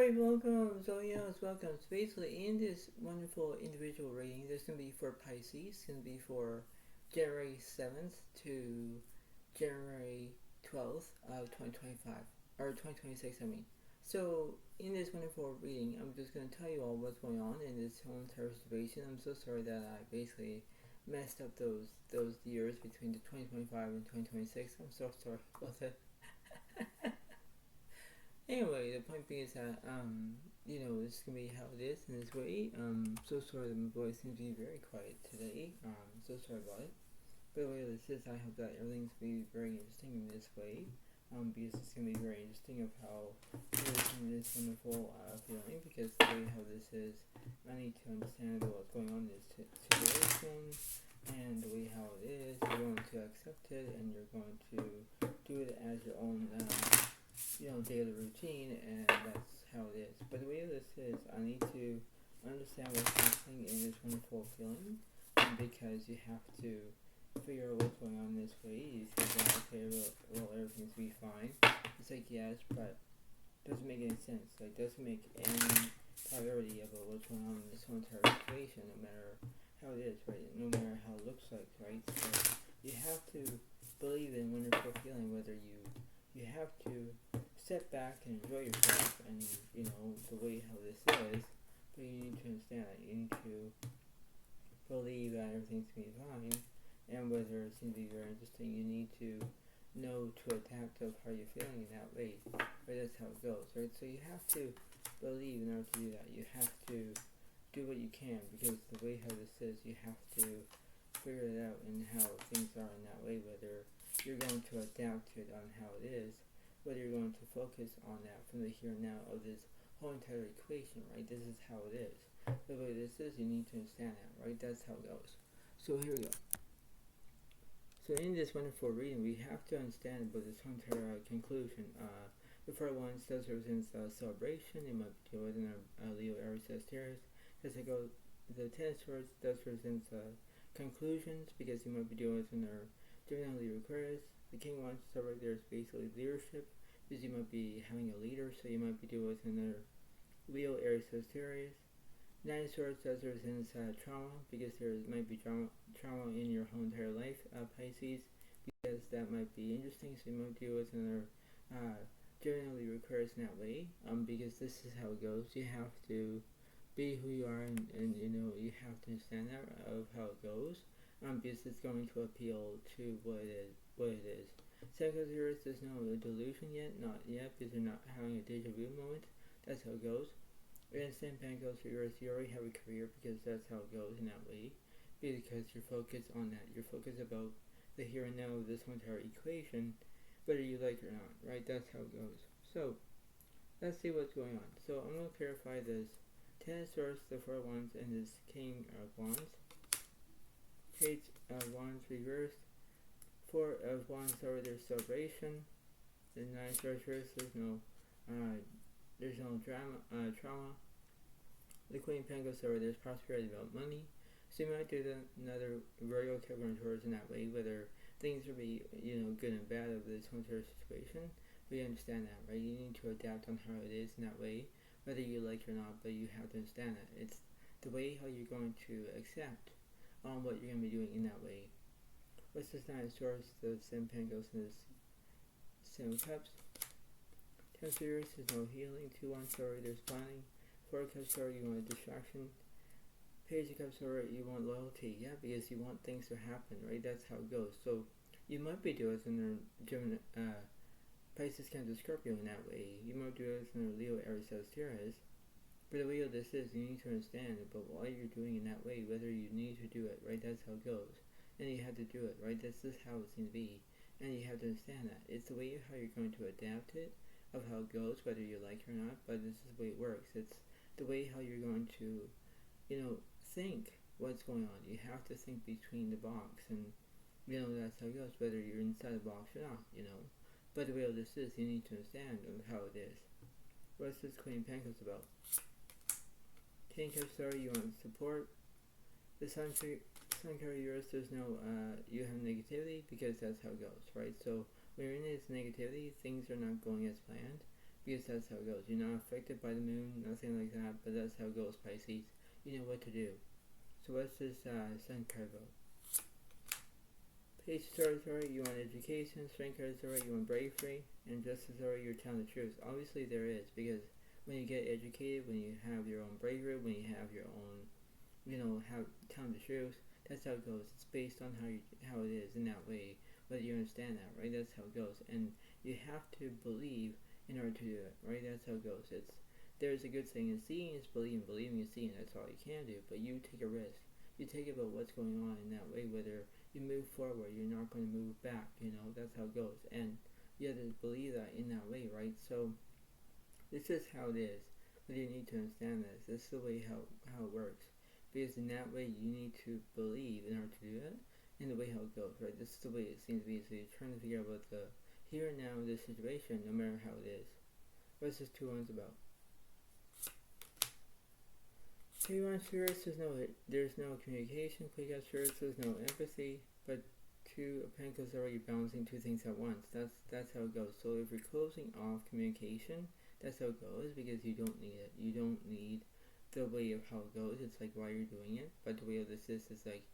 Alright, welcome. So welcome. So basically in this wonderful individual reading, this is going to be for Pisces. It's going to be for January 7th to January 12th of 2025. Or 2026, I mean. So in this wonderful reading, I'm just going to tell you all what's going on in this whole entire situation. I'm so sorry that I basically messed up those years between the 2025 and 2026. I'm so sorry about that. Anyway, the point being is that, this is gonna be how it is in this way. So sorry that my voice seems to be very quiet today. So sorry about it. But the way this is, I hope that everything's gonna be very interesting in this way. Because it's gonna be very interesting of how it is in this wonderful feeling. Because the way how this is, I need to understand what's going on in this situation, and the way how it is. You're going to accept it, and you're going to do it as your own. Daily routine, and that's how it is. But the way this is, I need to understand what's happening in this wonderful feeling, because you have to figure out what's going on this way. You think that, okay, well, everything's be fine. It's like, yes, but it doesn't make any sense. Like, doesn't make any priority about what's going on in this whole entire situation, no matter how it is, right? No matter how it looks like, right? So you have to believe in wonderful feeling, whether you have to step back and enjoy yourself, and the way how this is, but you need to understand that you need to believe that everything's gonna be fine, and whether it's gonna be very interesting, you need to know to adapt of how you're feeling in that way, right? That's how it goes, right? So you have to believe in order to do that. You have to do what you can, because the way how this is, you have to figure it out and how things are in that way, whether you're going to adapt to it on how it is, whether you're going to focus on that from the here and now of this whole entire equation, right? This is how it is. The way this is, you need to understand that, right? That's how it goes. So here we go. So in this wonderful reading, we have to understand about this whole entire conclusion. The first one does represent celebration. It might be within a Leo, Aries, Sagittarius. As I go, the Ten of Swords does represent conclusions, because you might be doing it in their Deepening Aquarius. The King wants to celebrate there's basically leadership, because you might be having a leader, so you might be doing with another Leo, Aries, Sagittarius. Nine of Swords does represent trauma, because there might be trauma in your whole entire life, Pisces, because that might be interesting, so you might deal with another generally requires in that way, because this is how it goes. You have to be who you are, and you have to understand that of how it goes, because it's going to appeal to what it is. Sagittarius, there's no delusion yet, not yet, because they're not having a deja vu moment. That's how it goes. And same thing goes for yours. You already have a career, because that's how it goes in that way, because you're focused on that. You're focused about the here and now of this entire equation, whether you like it or not, right? That's how it goes. So let's see what's going on. So I'm going to clarify this Ten of Swords, the four wands, and this King of Wands. Page of Wands reversed. Four of Wands over their celebration. The Nine of Swords, there's no trauma. The Queen of Pentacles over there's prosperity about money. So you might do another Virgo, Capricorn, Taurus in that way, whether things will be good and bad of this whole entire situation. But you understand that, right? You need to adapt on how it is in that way, whether you like it or not. But you have to understand that it's the way how you're going to accept on what you're going to be doing in that way. What's this Nine of Swords? The Seven Pentacles and this Seven Cups. Ten of Swords, there's no healing. Two Wands over, there's planning. Four of Cups over, you want a distraction. Page of Cups over, you want loyalty. Yeah, because you want things to happen, right? That's how it goes. So you might be doing it in the Gemini, Pisces, Cancer, Scorpio in that way. You might do it in the Leo, Aries, Sagittarius. But the way of this is, you need to understand about why you're doing in that way, whether you need to do it, right? That's how it goes. And you have to do it, right? This is how it's going to be. And you have to understand that. It's the way how you're going to adapt it, of how it goes, whether you like it or not, but this is the way it works. It's the way how you're going to, think what's going on. You have to think between the box, and, that's how it goes, whether you're inside the box or not, But the way of this is, you need to understand of how it is. What's this Queen of Pentacles about? King of Cups, you want support. The Sun card yours, there's no, you have negativity, because that's how it goes, right? So when you're in this negativity, things are not going as planned, because that's how it goes. You're not affected by the moon, nothing like that, but that's how it goes, Pisces. You know what to do. So what's this sun card about? Page card is alright, you want education. Strength card is alright, you want bravery. And justice is alright, you're telling the truth. Obviously there is, because when you get educated, when you have your own bravery, when you have your own, telling the truth, that's how it goes. It's based on how it is in that way, whether you understand that, right? That's how it goes. And you have to believe in order to do it, right? That's how it goes. There's a good saying, and seeing is believing, believing is seeing. That's all you can do. But you take a risk. You take about what's going on in that way, whether you move forward, you're not going to move back, that's how it goes. And you have to believe that in that way, right? So this is how it is. But you need to understand this. This is the way how it works. Because in that way you need to believe in order to do it, in the way how it goes, right? This is the way it seems to be. So you're trying to figure out what the here and now of this situation, no matter how it is. What's this 2 wands about? 3 wands spirits, there's no communication. 3 wands spirits, there's no empathy. But 2 of Pentacles are already balancing 2 things at once. That's how it goes. So if you're closing off communication, that's how it goes, because you don't need it. You don't need the way of how it goes. It's like why you're doing it. But the way of this is like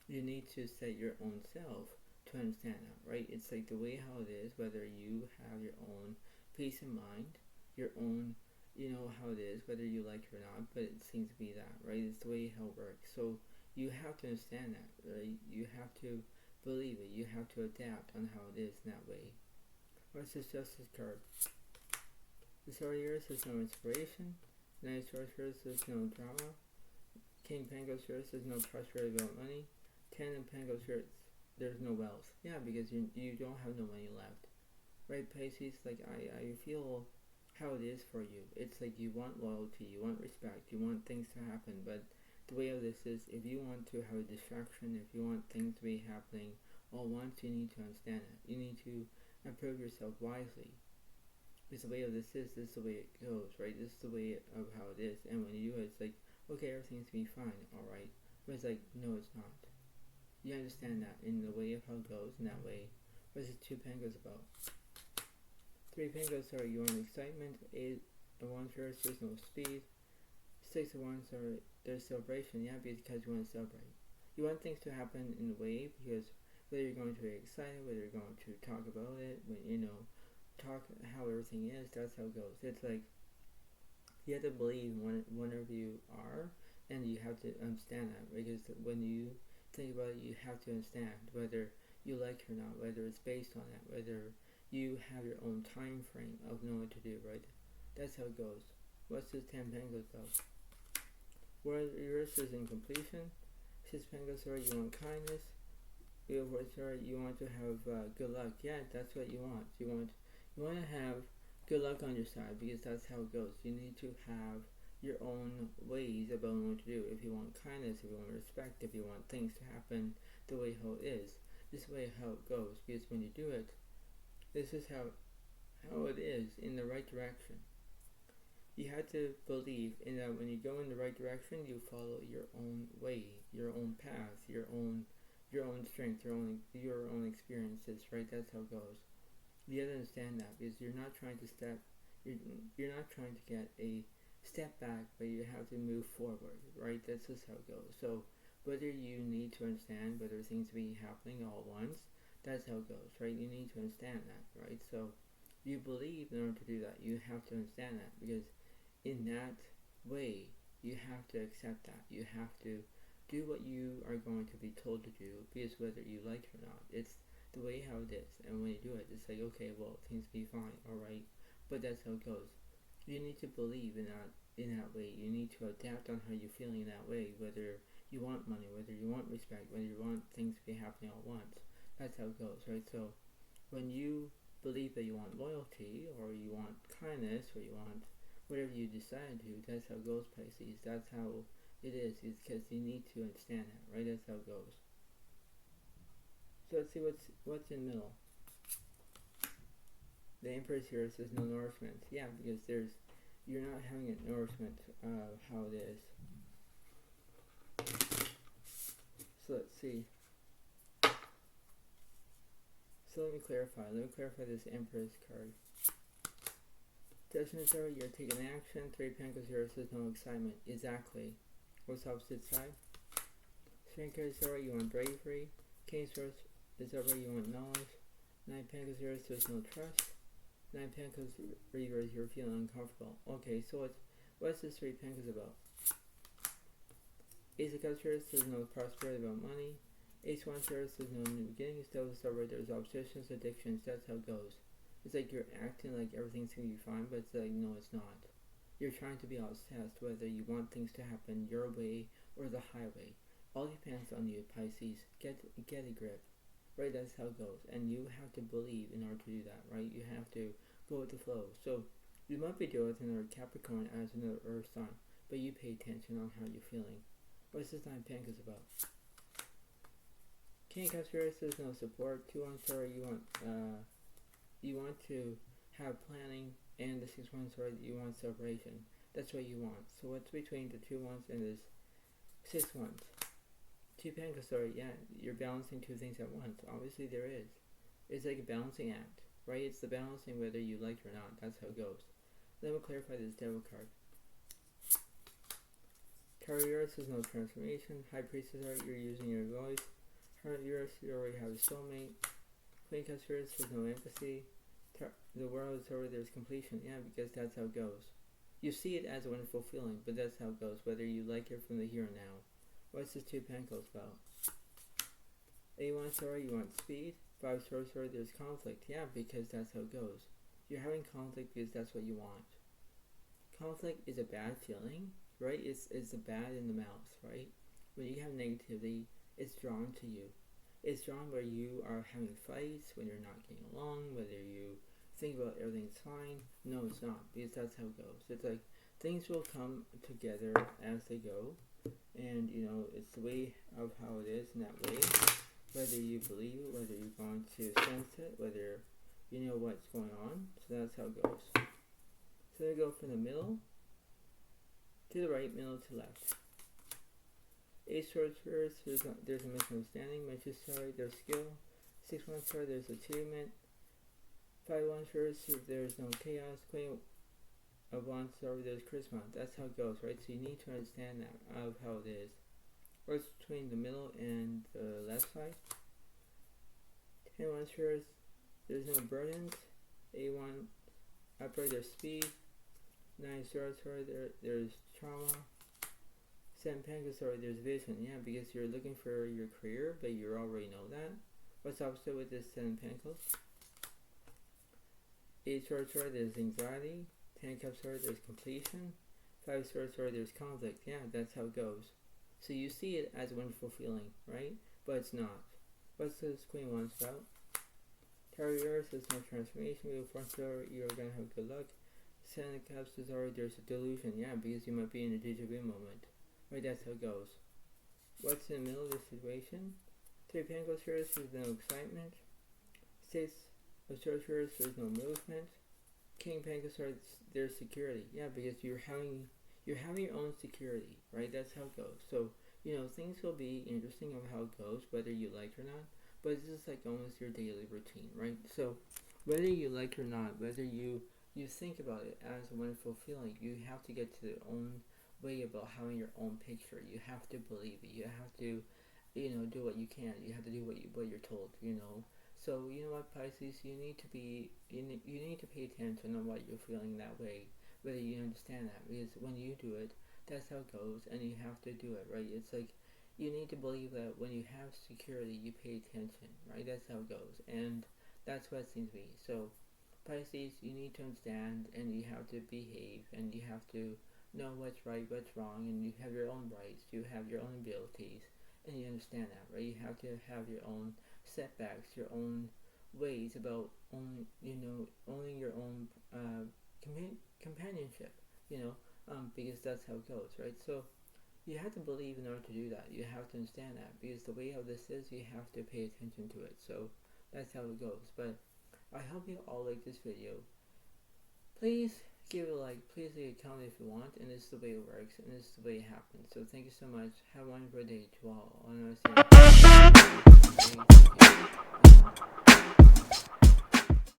you need to set your own self to understand that, right? It's like the way how it is, whether you have your own peace of mind, your own, how it is, whether you like it or not, but it seems to be that, right? It's the way how it works. So you have to understand that, right? You have to believe it. You have to adapt on how it is in that way. What's this Justice card? The Sword of Yours is no inspiration. Knight of Swords first, there's no drama. King of Pentacles first, there's no prosperity about money. 10 of Pentacles first, there's no wealth. Yeah, because you don't have no money left. Right, Pisces? Like, I feel how it is for you. It's like you want loyalty, you want respect, you want things to happen, but the way of this is, if you want to have a distraction, if you want things to be happening all at once, you need to understand it. You need to approach yourself wisely. Because the way of this is the way it goes, right? This is the way of how it is. And when you do it, it's like, okay, everything's going to be fine, alright? But it's like, no, it's not. You understand that in the way of how it goes, in that way. What is 2 Pentacles about? 3 Pentacles are you want excitement. 8 of Wands first, there's no speed. 6 of Wands are there's celebration, yeah, because you want to celebrate. You want things to happen in a way, because whether you're going to be excited, whether you're going to talk about it, when talk how everything is, that's how it goes. It's like you have to believe whenever you are, and you have to understand that, because when you think about it, you have to understand whether you like it or not, whether it's based on that, whether you have your own time frame of knowing what to do, right? That's how it goes. What's this 10 Pentacles about? Where yours is in completion. 6 Pentacles are you want kindness. Wheel of Swords are you want to have good luck. Yeah, that's what you want. You want to have good luck on your side, because that's how it goes. You need to have your own ways about what to do. If you want kindness, if you want respect, if you want things to happen the way how it is, this way how it goes. Because when you do it, this is how it is in the right direction. You have to believe in that when you go in the right direction, you follow your own way, your own path, your own strength, your own experiences, right? That's how it goes. You have to understand that, because you're not trying to you're not trying to get a step back, but you have to move forward, right? That's just how it goes. So whether you need to understand whether things be happening all at once, that's how it goes, right? You need to understand that, right? So you believe in order to do that. You have to understand that, because in that way, you have to accept that. You have to do what you are going to be told to do, because whether you like it or not, it's the way how it is. And when you do it, it's like, okay, well, things be fine, alright? But that's how it goes. You need to believe in that way. You need to adapt on how you're feeling in that way, whether you want money, whether you want respect, whether you want things to be happening all at once. That's how it goes, right? So when you believe that you want loyalty, or you want kindness, or you want whatever you decide to, that's how it goes, Pisces. That's how it is. It's because you need to understand that, right? That's how it goes. So let's see what's in the middle. The Empress here says no nourishment. Yeah, because you're not having a nourishment of how it is. So let's see. So let me clarify this Empress card. Judgment Zero, you're taking action. 3 of Pentacles, Zero says no excitement. Exactly. What's opposite side? Strength card Zero, you want bravery. King Swords is over, you want knowledge. 9 of Pentacles, Zero says no trust. 9 of Pentacles, Reverse, you're feeling uncomfortable. Okay, so what's this 3 of Pentacles about? Ace of Cups, there's no prosperity about money. Ace of Wands, there's no new beginnings. Devil Star, there's oppositions, addictions. That's how it goes. It's like you're acting like everything's gonna be fine, but it's like, no, it's not. You're trying to be obsessed whether you want things to happen your way or the highway. All depends on you, Pisces. Get a grip, right? That's how it goes. And you have to believe in order to do that, right? You have to go with the flow. So you might be dealing with another Capricorn as another Earth sign, but you pay attention on how you're feeling. What's this 9 of Pentacles about? King of Cups, there's no support. 2 1 Star, you want to have planning, and the 6 1 Star, you want celebration. That's what you want. So what's between the 2 1s and this 6 1s? 2 Pentacles, yeah, you're balancing two things at once. Obviously there is. It's like a balancing act, right? It's the balancing whether you like it or not. That's how it goes. Let me clarify this Devil card. Taurus is no transformation. High Priestess, you're using your voice. Hermit, you already have a soulmate. Queen Cups, there's no empathy. The world is over, there's completion. Yeah, because that's how it goes. You see it as a wonderful feeling, but that's how it goes, whether you like it from the here and now. What's this 2 Pentacles about? 8 1 Star, you want speed. 5 Swords, there's conflict. Yeah, because that's how it goes. You're having conflict because that's what you want. Conflict is a bad feeling, right? It's the bad in the mouth, right? When you have negativity, it's drawn to you. It's drawn where you are having fights, when you're not getting along, whether you think about everything's fine. No, it's not, because that's how it goes. It's like things will come together as they go, and you know, it's the way of how it is in that way. Whether you believe it, whether you're going to sense it, whether you know what's going on. So that's how it goes. So they go from the middle to the right, middle to left. 8 Swords first, there's a misunderstanding. Magician Star, there's skill. 6 1 Star, there's achievement. 5 1 first, there's no chaos. Queen of Wands Star, there's charisma. That's how it goes, right? So you need to understand that of how it is. What's between the middle and the left side? 10 1 first, there's no burdens. 8 1 upright, there's speed. 9 Swords, there's trauma. 7 Pentacles, there's vision. Yeah, because you're looking for your career, but you already know that. What's opposite with this 7 Pentacles? 8 Swords, there's anxiety. 10 Cups, there's completion. 5 Swords, there's conflict. Yeah, that's how it goes. So you see it as a wonderful feeling, right? But it's not. What's this Queen of Wands about? Taurus, there's no transformation. With 4 Star, you're gonna have good luck. 7 Cups, there's a delusion. Yeah, because you might be in a deja vu moment. Right, that's how it goes. What's in the middle of the situation? 3 Pentacles, there's no excitement. 6 of Swords, there's no movement. King Pentacles, there's security. Yeah, because you're having your own security, right? That's how it goes. So, you know, things will be interesting of how it goes, whether you like it or not. But this is like almost your daily routine, right? So, whether you like it or not, whether you think about it as a wonderful feeling, you have to get to your own way about having your own picture. You have to believe it. You have to, you know, do what you can. You have to do what you're told, you know. So, you know what, Pisces, you need to pay attention on what you're feeling that way, whether you understand that, because when you do it, that's how it goes, and you have to do it, right? It's like, you need to believe that when you have security, you pay attention, right? That's how it goes, and that's what it seems to be. So, Pisces, you need to understand, and you have to behave, and you have to know what's right, what's wrong, and you have your own rights, you have your own abilities, and you understand that, right? You have to have your own setbacks, your own ways about owning your own companionship, you know, because that's how it goes, right? So you have to believe in order to do that. You have to understand that, because the way how this is, you have to pay attention to it. So that's how it goes. But I hope you all like this video. Please give it a like, please leave a comment if you want, and this is the way it works, and this is the way it happens. So thank you so much. Have a wonderful day to all. And I'll see you.